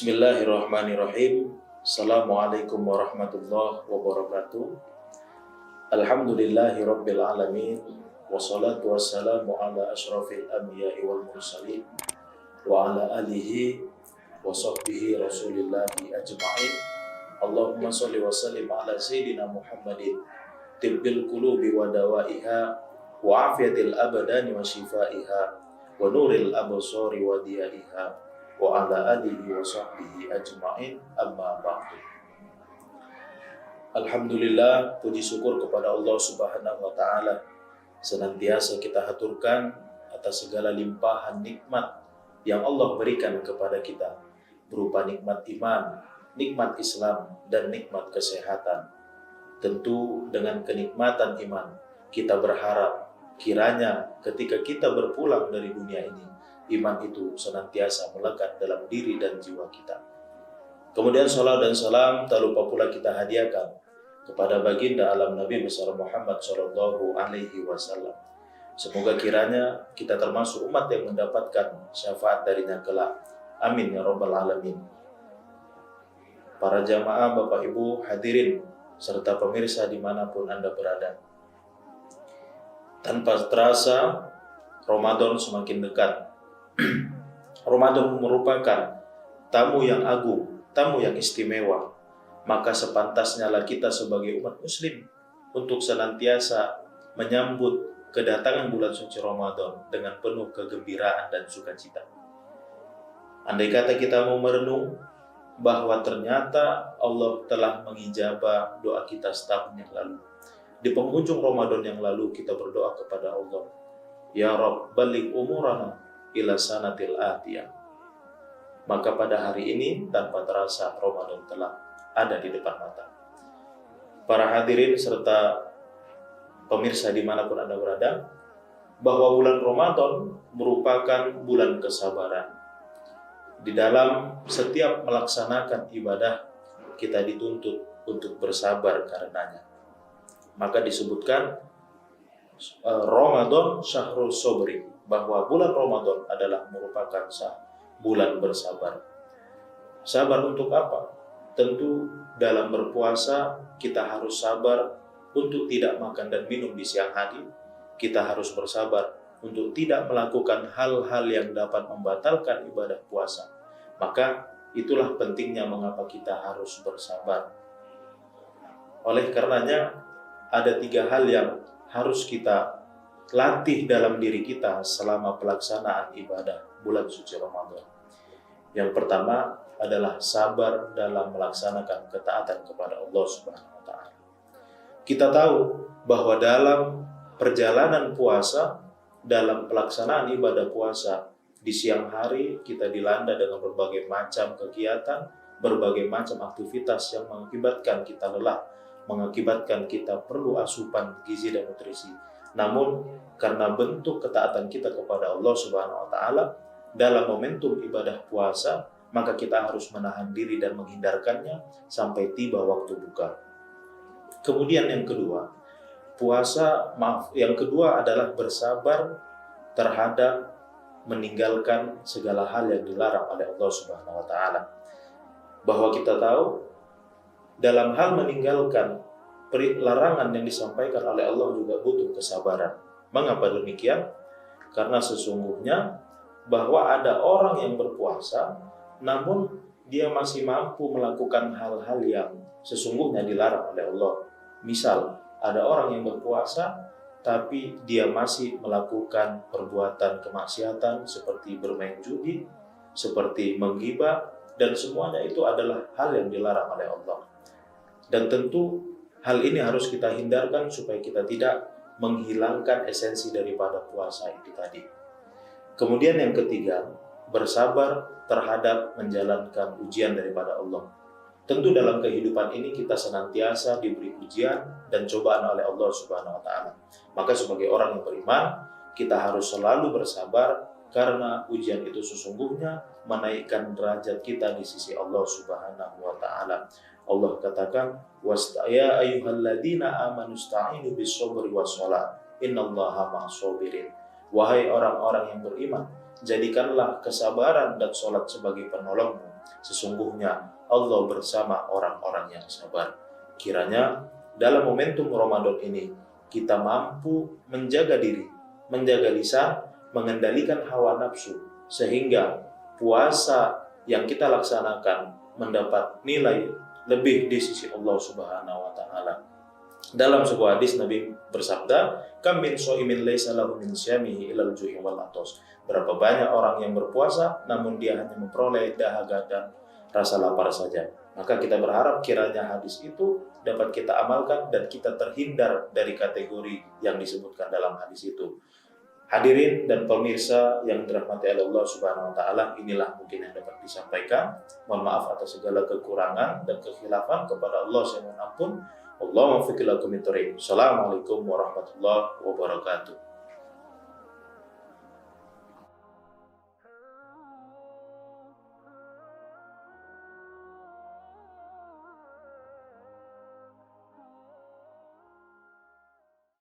Bismillahirrahmanirrahim. Assalamualaikum warahmatullahi wabarakatuh. Alhamdulillahi rabbil alamin. Wassalatu wassalamu ala ashrafil anbiya'i wal mursalin wa ala alihi wa sahbihi rasulillahi ajma'in. Allahumma salli wa sallim ala sayyidina Muhammadin tibbil qulubi wa dawaiha wa afiyatil abdani wa shifaiha wa nuril absari wa diyaiha wa ala alihi wa sahbihi ajma'in, amma ba'du. Alhamdulillah, puji syukur kepada Allah Subhanahu wa taala senantiasa kita haturkan atas segala limpahan nikmat yang Allah berikan kepada kita, berupa nikmat iman, nikmat Islam, dan nikmat kesehatan. Tentu dengan kenikmatan iman kita berharap kiranya ketika kita berpulang dari dunia ini, iman itu senantiasa melekat dalam diri dan jiwa kita. Kemudian salat dan salam tak lupa pula kita hadiahkan kepada baginda alam Nabi besar Muhammad Shallallahu Alaihi Wasallam. Semoga kiranya kita termasuk umat yang mendapatkan syafaat darinya kelak. Amin ya rabbal alamin. Para jamaah, Bapak Ibu hadirin serta pemirsa dimanapun Anda berada, tanpa terasa Ramadan semakin dekat. Ramadan merupakan tamu yang agung, tamu yang istimewa. Maka sepantasnya lah kita sebagai umat muslim untuk senantiasa menyambut kedatangan bulan suci Ramadan dengan penuh kegembiraan dan sukacita. Andai kata kita mau merenung bahwa ternyata Allah telah mengijabah doa kita setahun yang lalu. Di penghujung Ramadan yang lalu kita berdoa kepada Allah, Ya Rabb, balik umurana ila sanatil atiyah. Maka pada hari ini tanpa terasa Ramadan telah ada di depan mata. Para hadirin serta pemirsa dimanapun Anda berada, bahwa bulan Ramadan merupakan bulan kesabaran. Di dalam setiap melaksanakan ibadah kita dituntut untuk bersabar karenanya. Maka disebutkan Ramadan syahrul sobri, bahwa bulan Ramadan adalah merupakan bulan bersabar. Sabar untuk apa? Tentu dalam berpuasa kita harus sabar untuk tidak makan dan minum di siang hari. Kita harus bersabar untuk tidak melakukan hal-hal yang dapat membatalkan ibadah puasa. Maka itulah pentingnya mengapa kita harus bersabar. Oleh karenanya ada 3 hal yang harus kita latih dalam diri kita selama pelaksanaan ibadah bulan suci Ramadan. Yang pertama adalah sabar dalam melaksanakan ketaatan kepada Allah Subhanahu wa taala. Kita tahu bahwa dalam perjalanan puasa, dalam pelaksanaan ibadah puasa di siang hari kita dilanda dengan berbagai macam kegiatan, berbagai macam aktivitas yang mengakibatkan kita lelah, mengakibatkan kita perlu asupan gizi dan nutrisi. Namun karena bentuk ketaatan kita kepada Allah Subhanahu wa taala dalam momentum ibadah puasa, maka kita harus menahan diri dan menghindarkannya sampai tiba waktu buka. Kemudian yang kedua, yang kedua adalah bersabar terhadap meninggalkan segala hal yang dilarang oleh Allah Subhanahu wa taala. Bahwa kita tahu dalam hal meninggalkan larangan yang disampaikan oleh Allah juga butuh kesabaran. Mengapa demikian? Karena sesungguhnya bahwa ada orang yang berpuasa namun dia masih mampu melakukan hal-hal yang sesungguhnya dilarang oleh Allah. Misal, ada orang yang berpuasa tapi dia masih melakukan perbuatan kemaksiatan seperti bermain judi, seperti menggibah, dan semuanya itu adalah hal yang dilarang oleh Allah. Dan tentu hal ini harus kita hindarkan supaya kita tidak menghilangkan esensi daripada puasa itu tadi. Kemudian yang ketiga, bersabar terhadap menjalankan ujian daripada Allah. Tentu dalam kehidupan ini kita senantiasa diberi ujian dan cobaan oleh Allah Subhanahu wa taala. Maka sebagai orang yang beriman, kita harus selalu bersabar karena ujian itu sesungguhnya menaikkan derajat kita di sisi Allah Subhanahu wa taala. Allah katakan, "Ya ayyuhalladzina amanu ista'inu bis-sabri was-shalah, innallaha ma'as-sabirin." Wahai orang-orang yang beriman, jadikanlah kesabaran dan sholat sebagai penolongmu. Sesungguhnya Allah bersama orang-orang yang sabar. Kiranya dalam momentum Ramadan ini kita mampu menjaga diri, menjaga lisan, mengendalikan hawa nafsu, sehingga puasa yang kita laksanakan mendapat nilai lebih di sisi Allah Subhanahu wa taala. Dalam sebuah hadis Nabi bersabda, "Kam min shaimin laisa lahu min syamihi ilal ju'i wal atos." Berapa banyak orang yang berpuasa namun dia hanya memperoleh dahaga dan rasa lapar saja. Maka kita berharap kiranya hadis itu dapat kita amalkan dan kita terhindar dari kategori yang disebutkan dalam hadis itu. Hadirin dan pemirsa yang dirahmati Allah Subhanahu wa taala, inilah mungkin yang dapat disampaikan. Mohon maaf atas segala kekurangan dan kekhilafan, kepada Allah saya mohon ampun. Allahumma fiqh lakum min thoriq. Assalamualaikum warahmatullahi wabarakatuh.